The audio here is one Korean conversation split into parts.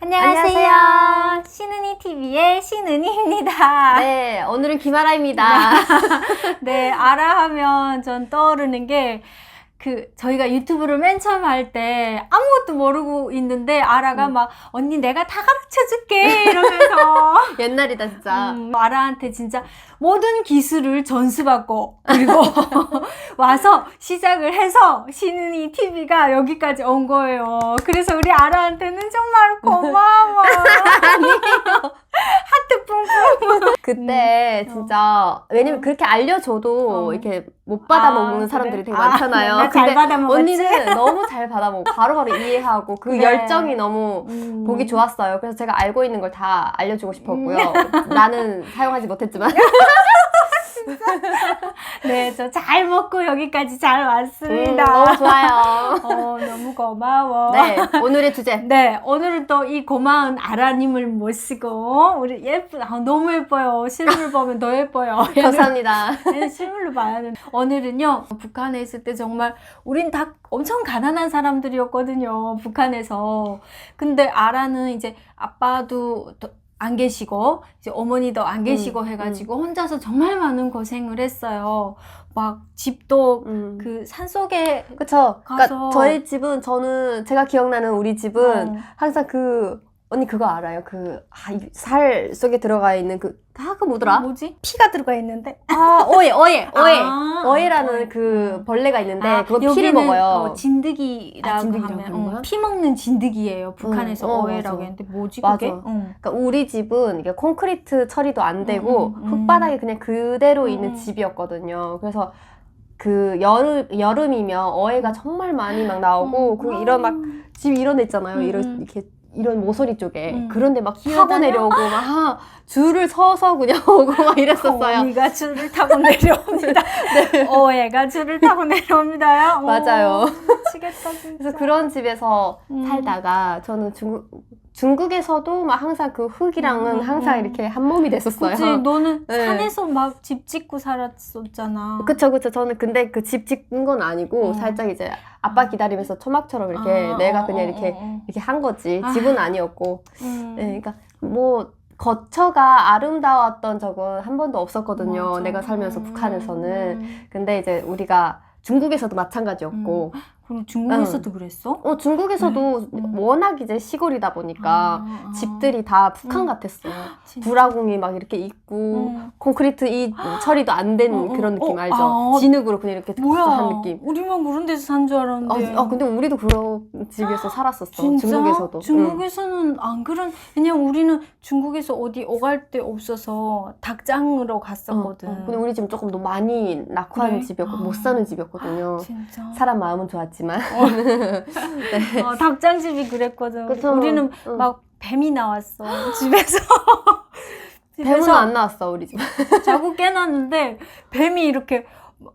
안녕하세요. 신은이 TV의 신은이입니다. 네, 오늘은 김아라입니다. 네, 아라 하면 전 떠오르는 게 저희가 유튜브를 맨 처음 할 때 아무것도 모르고 있는데 아라가 막 언니 내가 다 가르쳐 줄게 이러면서 옛날이다 진짜. 아라한테 진짜 모든 기술을 전수받고 그리고 와서 시작을 해서 신은이 TV가 여기까지 온 거예요. 그래서 우리 아라한테는 정말 고마워. 하트 뿡뿡. 그때 진짜 왜냐면 그렇게 알려줘도 이렇게 못 받아먹는 사람들이 되게 많잖아요. 잘 받아먹었지? 언니는 너무 잘 받아먹고 바로바로 이해하고 그 그래. 열정이 너무 보기 좋았어요. 그래서 제가 알고 있는 걸 다 알려주고 싶었고요. 나는 사용하지 못했지만. 네, 저 잘 먹고 여기까지 잘 왔습니다. 너무 좋아요. 너무 고마워. 네, 오늘의 주제. 네, 오늘은 또 이 고마운 아라님을 모시고 우리 너무 예뻐요. 실물 보면 더 예뻐요. 감사합니다. 얘는 실물로 봐야 돼. 오늘은요, 북한에 있을 때 정말 우린 다 엄청 가난한 사람들이었거든요. 북한에서. 근데 아라는 이제 아빠도 안 계시고 이제 어머니도 안 계시고 해가지고 혼자서 정말 많은 고생을 했어요. 막 집도 그 산속에 그쵸. 가서 그러니까 저희 집은 제가 기억나는 우리 집은 항상 언니 그거 알아요? 살 속에 들어가 있는 그 뭐더라? 뭐지? 피가 들어가 있는데. 어예라는 그 벌레가 있는데 그거 피를 먹어요. 진드기라고 하면 피 먹는 진드기예요. 북한에서 어예라고 맞아. 했는데 뭐지 맞아. 그게? 그러니까 우리 집은 이게 콘크리트 처리도 안 되고 흙바닥에 그냥 그대로 있는 집이었거든요. 그래서 그 여름이면 어예가 정말 많이 막 나오고 그 이런 막 집 이런 데 있잖아요. 이런 모서리 쪽에 그런데 막 타고 내려오고 막 줄을 서서 그냥 오고 막 이랬었어요. 언니가 줄을 타고 내려옵니다. 네. 어예가 줄을 타고 내려옵니다요. 맞아요. 미치겠다 진짜. 그래서 그런 집에서 살다가 저는 중국에서도 막 항상 그 흙이랑은 항상 이렇게 한 몸이 됐었어요. 그치, 너는 네. 산에서 막 집 짓고 살았었잖아. 그쵸. 저는 근데 그 집 짓는 건 아니고 살짝 이제 아빠 기다리면서 초막처럼 이렇게 내가 그냥 이렇게 한 거지. 집은 아니었고. 네, 그러니까 뭐 거처가 아름다웠던 적은 한 번도 없었거든요. 맞아. 내가 살면서 북한에서는. 근데 이제 우리가 중국에서도 마찬가지였고. 그럼 중국에서도 그랬어? 중국에서도 워낙 이제 시골이다 보니까 집들이 다 북한 같았어요. 불화궁이 막 이렇게 있고 콘크리트 처리도 안 된 그런 느낌 알죠? 진흙으로 그냥 이렇게 한 느낌. 우리만 그런 데서 산 줄 알았는데. 근데 우리도 그런 집에서 살았었어. 진짜? 중국에서도. 중국에서는 안 그런, 왜냐면 우리는 중국에서 어디 오갈 데 없어서 닭장으로 갔었거든. 근데 우리 집은 조금 더 많이 낙후한 그래? 집이었고 못 사는 집이었거든요. 진짜. 사람 마음은 좋았지만. 네. 닭장집이 그랬거든. 그쵸. 우리는 막 뱀이 나왔어. 집에서. 뱀은 안 나왔어, 우리 집. 자고 깨놨는데 뱀이 이렇게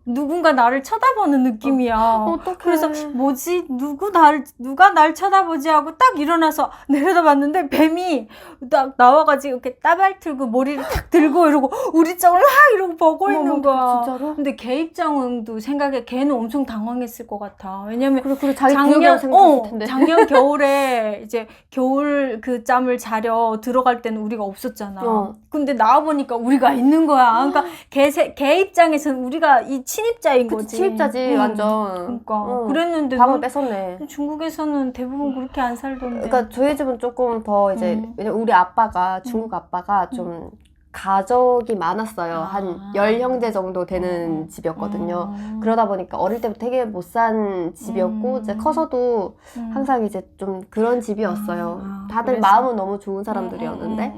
누군가 나를 쳐다보는 느낌이야. 어떡해. 그래서 뭐지? 누가 날 쳐다보지 하고 딱 일어나서 내려다봤는데 뱀이 딱 나와가지고 이렇게 따발 틀고 머리를 탁 들고 이러고 우리 쪽을 막 이러고 보고 있는 거야. 진짜로? 근데 걔 입장도 생각에 걔는 엄청 당황했을 것 같아. 왜냐면 그리고 자기 구역이라고 생각했을 텐데. 작년 겨울에 이제 겨울 그 짬을 자려 들어갈 때는 우리가 없었잖아. 근데 나와보니까 우리가 있는 거야. 그러니까 걔 입장에서는 우리가 이 친입자인 거지. 친입자지, 완전. 그러니까 그랬는데 방을 뺏었네. 중국에서는 대부분 그렇게 안 살던데. 그러니까 저희 집은 조금 더 이제 왜냐면 우리 아빠가 중국 아빠가 좀 가족이 많았어요. 한 10형제 정도 되는 집이었거든요. 그러다 보니까 어릴 때부터 되게 못 산 집이었고 이제 커서도 항상 이제 좀 그런 집이었어요. 다들 그래서? 마음은 너무 좋은 사람들이었는데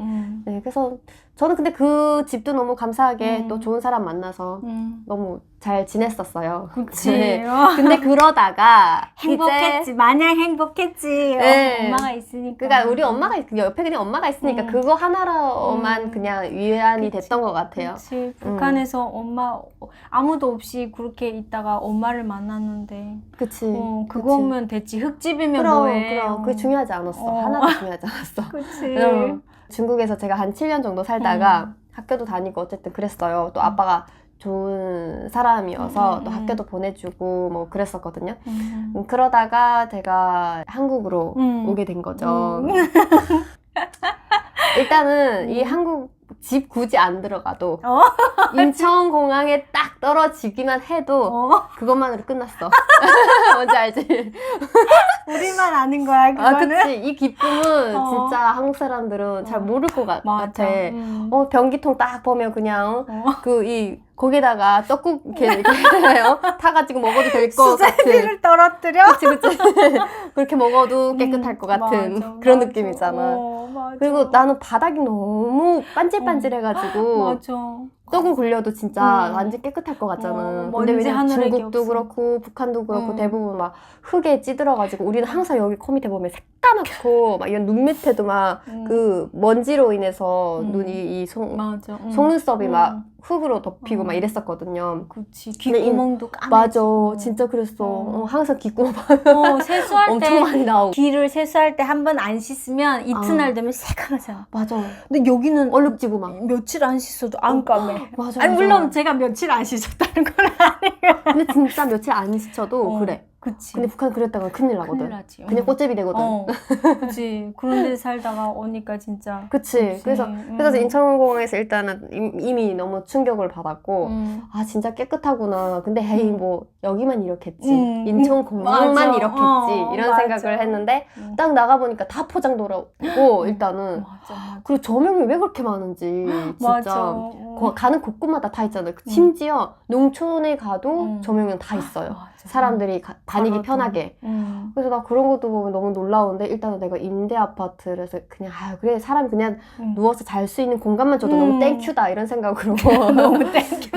네, 그래서 저는 근데 그 집도 너무 감사하게 또 좋은 사람 만나서 너무 잘 지냈었어요. 그치. 네. 근데 그러다가 행복했지. 이제 마냥 행복했지. 네. 엄마가 있으니까. 그러니까 우리 엄마가 옆에 그냥 엄마가 있으니까 그거 하나로만 그냥 위안이 됐던 것 같아요. 그치. 북한에서 엄마 아무도 없이 그렇게 있다가 엄마를 만났는데. 그치. 그거면 됐지. 흙집이면 그럼, 뭐해. 그럼. 그게 중요하지 않았어. 하나도 중요하지 않았어. 그치. 중국에서 제가 한 7년 정도 살다가 학교도 다니고 어쨌든 그랬어요. 또 아빠가 좋은 사람이어서 또 학교도 보내주고 뭐 그랬었거든요. 음. 그러다가 제가 한국으로 오게 된 거죠. 일단은 이 한국 집 굳이 안 들어가도 인천공항에 딱 떨어지기만 해도 그것만으로 끝났어. 뭔지 알지? 우리만 아는 거야, 그거는. 그치. 이 기쁨은 진짜 한국 사람들은 잘 모를 것 같아. 변기통 딱 보면 그냥 거기다가 떡국 이렇게 타가지고 먹어도 될 것 같은. 수제비를 떨어뜨려? 그치. 그렇게 먹어도 깨끗할 것 같은 맞아, 그런 맞아. 느낌이잖아. 맞아. 그리고 나는 바닥이 너무 반질반질해가지고 맞아. 조금 굴려도 진짜 완전 깨끗할 것 같잖아. 근데 먼지 왜냐면 하늘에게 중국도 없어. 그렇고 북한도 그렇고 대부분 막 흙에 찌들어가지고 우리는 항상 여기 코 밑에 보면 새까맣고 막 이런 눈 밑에도 막 그 먼지로 인해서 눈이 맞아. 속눈썹이 막 흙으로 덮이고 막 이랬었거든요. 그치. 근데 귓구멍도 맞아, 까매지고. 진짜 그랬어. 항상 귓구멍 세수할 엄청 때 많이 나오고. 귀를 세수할 때 한 번 안 씻으면 이튿날 되면 새까맣잖아. 맞아. 근데 여기는 얼룩지고 막. 며칠 안 씻어도 안 까매. 맞아. 아니 맞아. 물론 제가 며칠 안 씻었다는 건 아니에요. 근데 진짜 며칠 안 씻어도 그래. 그치. 근데 북한 그랬다가 큰일 나거든. 큰일 나지. 그냥 꽃제비 되거든. 그치. 그런 데 살다가 오니까 진짜. 그치. 그래서 인천공항에서 일단은 이미 너무 충격을 받았고, 아, 진짜 깨끗하구나. 근데 에이, 뭐, 여기만 이렇겠지. 인천공항만 맞아. 이렇겠지. 이런 맞아. 생각을 했는데, 딱 나가보니까 다 포장도로고, 일단은. 맞아. 그리고 조명이 왜 그렇게 많은지, 진짜. 맞아. 가는 곳곳마다 다 있잖아요. 심지어 농촌에 가도 조명은 다 있어요. 맞아. 사람들이 다니기 편하게. 그래서 나 그런 것도 보면 너무 놀라운데 일단은 내가 임대 아파트라서 그냥 그래 사람이 그냥 누워서 잘 수 있는 공간만 줘도 너무 땡큐다 이런 생각으로 너무 땡큐.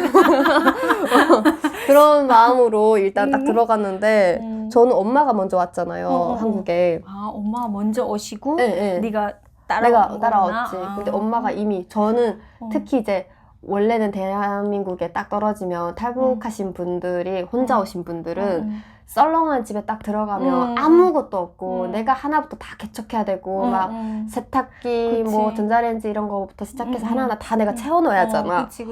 그런 마음으로 일단 딱 들어갔는데 저는 엄마가 먼저 왔잖아요. 한국에. 아 엄마가 먼저 오시고 네. 네가 내가 따라왔지. 근데 아. 엄마가 이미 저는 특히 이제 원래는 대한민국에 딱 떨어지면 탈북하신 분들이 혼자 오신 분들은 썰렁한 집에 딱 들어가면 아무것도 없고 내가 하나부터 다 개척해야 되고 막 세탁기 그치. 뭐 전자레인지 이런 거부터 시작해서 하나하나 다 내가 채워넣어야 하잖아. 그치.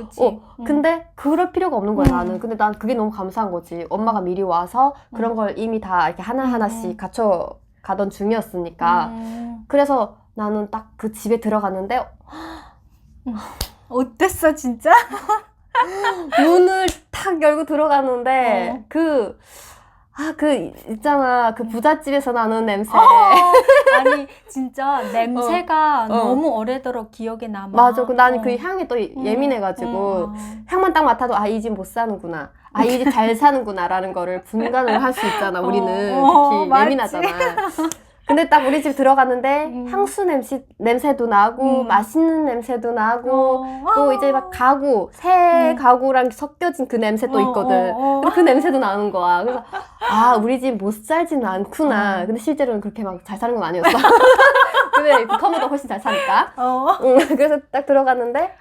근데 그럴 필요가 없는 거야 나는. 근데 난 그게 너무 감사한 거지. 엄마가 미리 와서 그런 걸 이미 다 이렇게 하나하나씩 갖춰 가던 중이었으니까. 그래서 나는 딱 그 집에 들어갔는데 어땠어 진짜? 문을 탁 열고 들어갔는데 있잖아 그 부잣집에서 나는 냄새. 아니 진짜 냄새가 너무 오래도록 기억에 남아. 맞아. 나는 그 향에 또 예민해가지고 향만 딱 맡아도 이 집 못 사는구나. 이 집 잘 사는구나라는 거를 분간을 할 수 있잖아. 우리는 특히 맞지. 예민하잖아. 근데 딱 우리 집 들어갔는데 향수 냄새도 나고 맛있는 냄새도 나고 또 이제 막 새 가구랑 섞여진 그 냄새 또 있거든. 근데 그 냄새도 나는 거야. 그래서 우리 집 못 살지는 않구나. 근데 실제로는 그렇게 막 잘 사는 건 아니었어. 근데 북한보다 훨씬 잘 사니까. 그래서 딱 들어갔는데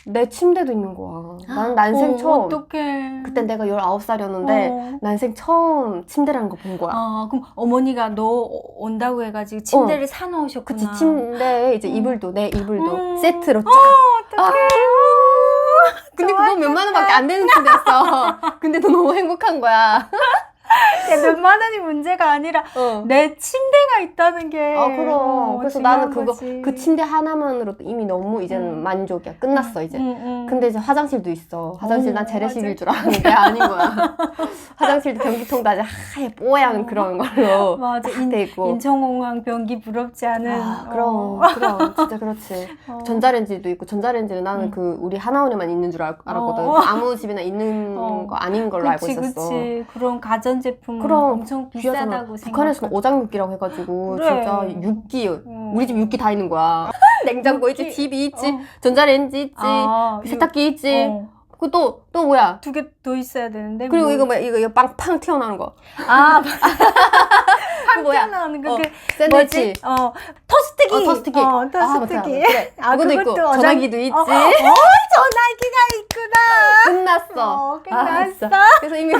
내 침대도 있는 거야. 난 난생 처음. 어떡해. 그때 내가 19살이었는데 난생 처음 침대라는 거 본 거야. 그럼 어머니가 너 온다고 해가지고 침대를 사놓으셨구나. 그치. 침대에 이제 이불도 내 이불도 세트로 쫙. 어떡해. 근데 그거 몇만 원밖에 안 되는 침대였어. 근데도 너무 행복한 거야. 몇만 원이 문제가 아니라 내 침대가 있다는 게. 그럼. 그래서 나는 거지. 그 침대 하나만으로도 이미 너무 이제는 만족이야. 끝났어, 이제. 근데 이제 화장실도 있어. 화장실 난 재래식일 줄 알았는데 아닌 거야. 화장실도 변기통도 아주 하얘 뽀얀 그런 걸로. 맞아. 돼 있고. 인천공항 변기 부럽지 않은. 그럼. 진짜 그렇지. 전자레인지도 있고, 전자레인지는 나는 우리 하나원에만 있는 줄 알았거든. 아무 집이나 있는 거 아닌 걸로 알고 있었어. 그치. 그런 가전제품 그럼 엄청 귀하잖아. 비싸다고 북한에서는 오장육기라고 해가지고 그래. 진짜 육기 우리 집 육기 다 있는 거야. 냉장고 있지, TV 있지, 전자레인지 있지, 세탁기 있지. 그 또 뭐야? 2개 더 있어야 되는데. 그리고 이거 빵팡 튀어나오는 거. 팡 뭐야? 튀어나오는 거. 샌드위치. 토스트기. 토스트기. 토스트기. 그래. 그것도 있고 전화기도 있지. 전화기가 있구나. 끝났어. 끝났어. 그래서 이미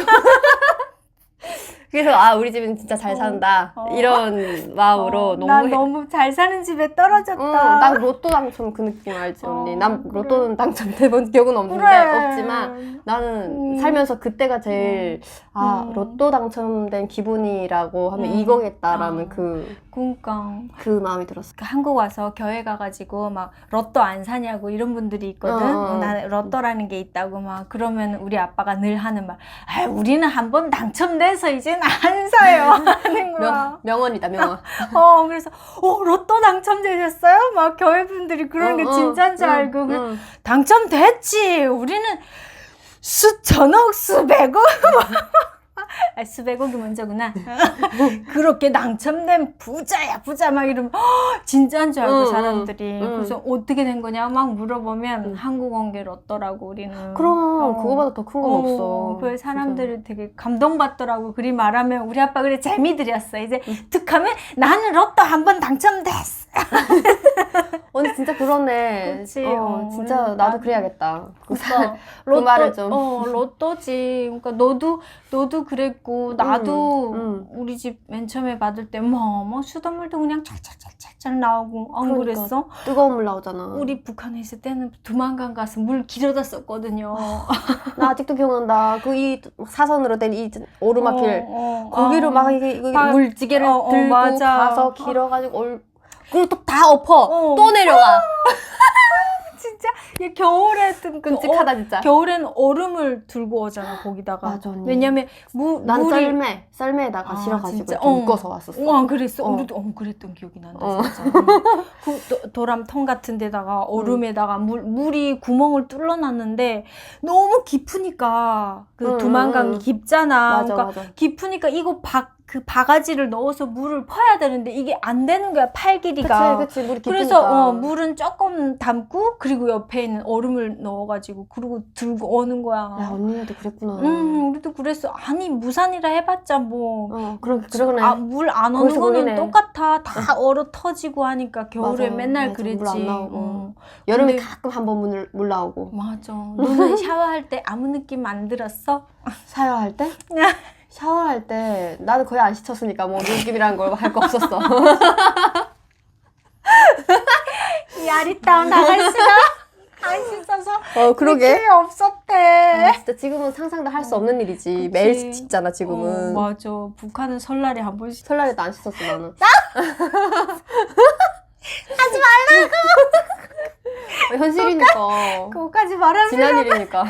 그래서 아 우리 집은 진짜 잘 산다 이런 마음으로 난 너무 잘 사는 집에 떨어졌다. 난 로또 당첨 그 느낌 알지 언니? 난 그래. 로또는 당첨돼본 기억은 없는데 그래. 없지만 나는 살면서 그때가 제일 로또 당첨된 기분이라고 하면 이거겠다라는 그러니까 그 마음이 들었어. 한국 와서 교회 가가지고 막 로또 안 사냐고 이런 분들이 있거든. 나 로또라는 게 있다고 막 그러면 우리 아빠가 늘 하는 말, 아 우리는 한번 당첨돼서 이제는 안 사요 하는 거야. 명언이다 명언. 그래서 로또 당첨되셨어요? 막 교회 분들이 그런 게 진짜인 줄 알고 그래, 당첨됐지. 우리는 수천억 수백억 수백억이 먼저구나. 그렇게 당첨된 부자야 부자 막 이러면 진짜인 줄 알고 사람들이 그래서 어떻게 된 거냐 막 물어보면 한국 온 게 로또라고 우리는. 그럼 그거보다 더 큰 건 없어. 그 사람들이 되게 감동받더라고. 그리 말하면 우리 아빠 그래 재미들이었어. 이제 툭하면 나는 로또 한 번 당첨됐어. 언니 진짜 그러네. 그치. 진짜 나도 그래야겠다. 그 로또, 말을 좀. 로또지. 그러니까 너도 그랬고 나도 우리 집 맨 처음에 받을 때 뭐 수돗물도 그냥 찰찰찰찰 나오고 안 그러니까, 그랬어? 뜨거운 물 나오잖아. 우리 북한에 있을 때는 두만강 가서 물 길어다 썼거든요. 나 아직도 기억난다. 그 이 사선으로 된 이 오르막길 거기로 막 이게 물지개를 들고 맞아. 가서 길어가지고 그리고 또 다 엎어 또 내려가. 진짜 이게 겨울에 끔찍하다 진짜. 겨울엔 얼음을 들고 오잖아 거기다가. 맞아, 언니. 왜냐면 난 물이 썰매에다가 실어가지고 진짜? 이렇게 묶어서 왔었어. 와 그랬어. 우리도 그랬던 기억이 난다 진짜. 그 도람통 같은 데다가 얼음에다가 물이 구멍을 뚫어놨는데 너무 깊으니까 그 두만강이 깊잖아. 맞아, 그러니까 맞아. 깊으니까 이거 그 바가지를 넣어서 물을 퍼야 되는데 이게 안 되는 거야 팔 길이가. 그치 물이 깊으니까. 그래서 물은 조금 담고 그리고 옆에 있는 얼음을 넣어가지고 그리고 들고 오는 거야. 야 언니네도 그랬구나. 우리도 그랬어. 아니 무산이라 해봤자 뭐. 그러네. 물 안 오는 거는 똑같아. 다 얼어 터지고 하니까 겨울에 맞아, 맨날 맞아. 그랬지. 물 안 나오고. 여름에 가끔 한 번 물 나오고. 맞아. 너는 샤워할 때 아무 느낌 안 들었어? 샤워할 때? 샤워할 때 나는 거의 안 씻었으니까 뭐 느낌이라는 걸 할 거 없었어. 야리따운 나갈 수가 안 씻어서 그러게. 느낌이 없었대. 진짜 지금은 상상도 할 수 없는 일이지. 그치. 매일 씻잖아 지금은. 맞아. 북한은 설날에 한 번씩. 설날에도 안 씻었어 나는. 하지 말라고. 현실이니까. 그거까지 말하면 지난 일이니까.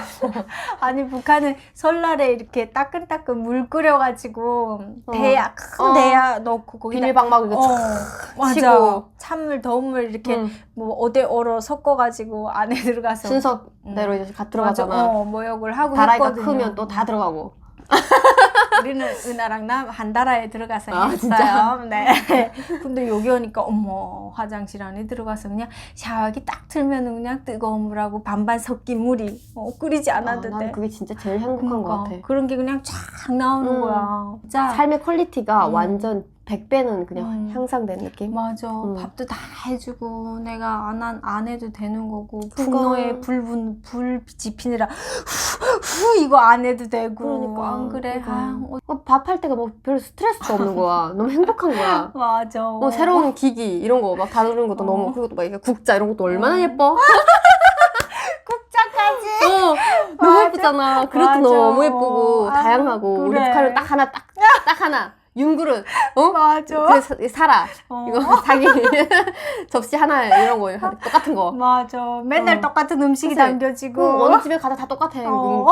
아니 북한은 설날에 이렇게 따끈따끈 물 끓여가지고 대야 큰 대야 넣고 거기다 비닐방막 이렇게 맞아. 치고 찬물 더운 물 이렇게 뭐 어대 얼어 섞어가지고 안에 들어가서 순서대로 이제 들어가잖아. 모욕을 하고 다라이가 했거든요. 크면 또 다 들어가고. 우리는 은하랑 나 한다라에 들어가서 했어요. 진짜? 네. 근데 여기 오니까 어머 화장실 안에 들어가서 그냥 샤워기 딱 틀면은 그냥 뜨거운 물하고 반반 섞인 물이 끓이지 않아도 돼. 난 그게 진짜 제일 행복한 것 같아. 그런 게 그냥 쫙 나오는 거야. 진짜. 삶의 퀄리티가 완전 100배는 그냥 향상된 느낌? 맞아. 밥도 다 해주고 내가 안 해도 되는 거고 그거. 분노에 불 지피느라 후 이거 안 해도 되고. 그러니까 안 그래? 밥할 때가 뭐 별 스트레스가 없는 거야. 너무 행복한 거야. 맞아. 새로운 기기 이런 거 막 다루는 것도 너무 그리고 또 막 이게 국자 이런 것도 얼마나 예뻐. 국자까지. 너무 예쁘잖아. 그릇도 맞아. 너무 예쁘고 다양하고 그래. 우리 북한은 딱 하나 윤그릇. 맞아. 그 사라. 이거 자기 접시 하나 이런 거 똑같은 거. 맞아. 맨날 똑같은 음식이 그치? 담겨지고. 어느 집에 가도 다 똑같아.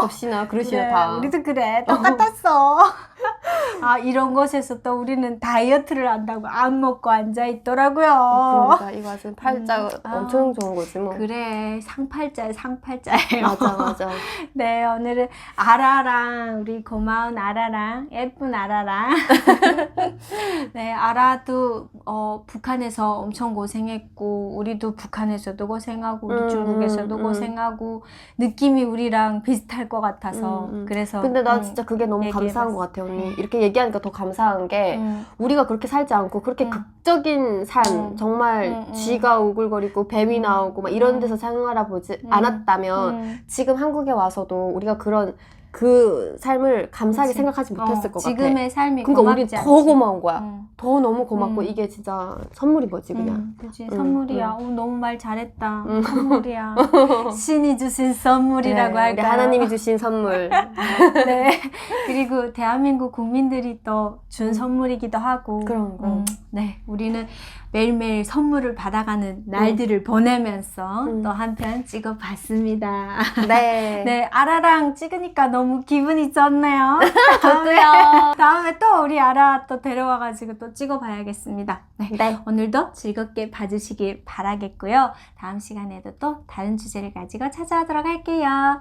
접시나 그릇이나 그래, 다. 우리도 그래. 똑같았어. 이런 곳에서 또 우리는 다이어트를 한다고 안 먹고 앉아 있더라고요. 그러니까 이거 아주 팔자 엄청 좋은 거지 뭐. 그래. 상팔자예요. 맞아. 네, 오늘은 아라랑 우리 고마운 아라랑 예쁜 아라랑 네, 아라도 북한에서 엄청 고생했고 우리도 북한에서도 고생하고 우리 중국에서도 고생하고 느낌이 우리랑 비슷할 것 같아서 그래서 근데 나 진짜 그게 너무 감사한 것 같아 언니. 이렇게 얘기하니까 더 감사한 게 우리가 그렇게 살지 않고 그렇게 극적인 삶 정말 쥐가 우글거리고 뱀이 나오고 막 이런 데서 생활해보지 않았다면 지금 한국에 와서도 우리가 그런 그 삶을 감사하게 그치. 생각하지 못했을 것 같아. 지금의 삶이 그러니까 우리 고맙지 더 않지. 고마운 거야. 응. 더 너무 고맙고 음. 이게 진짜 선물인 거지 그냥. 그치, 응, 선물이야. 너무 말 잘했다. 응. 선물이야. 신이 주신 선물이라고 그래, 우리 할까요? 하나님이 주신 선물. 네. 그리고 대한민국 국민들이 또 준 선물이기도 하고. 그런 거. 네. 우리는 매일매일 선물을 받아가는 날들을 보내면서 또 한 편 찍어봤습니다. 네. 네. 아라랑 찍으니까 너무 기분이 좋네요. 저도요. 다음에 또 우리 아라 또 데려와가지고 또 찍어봐야겠습니다. 네. 네. 오늘도 즐겁게 봐주시길 바라겠고요. 다음 시간에도 또 다른 주제를 가지고 찾아오도록 할게요.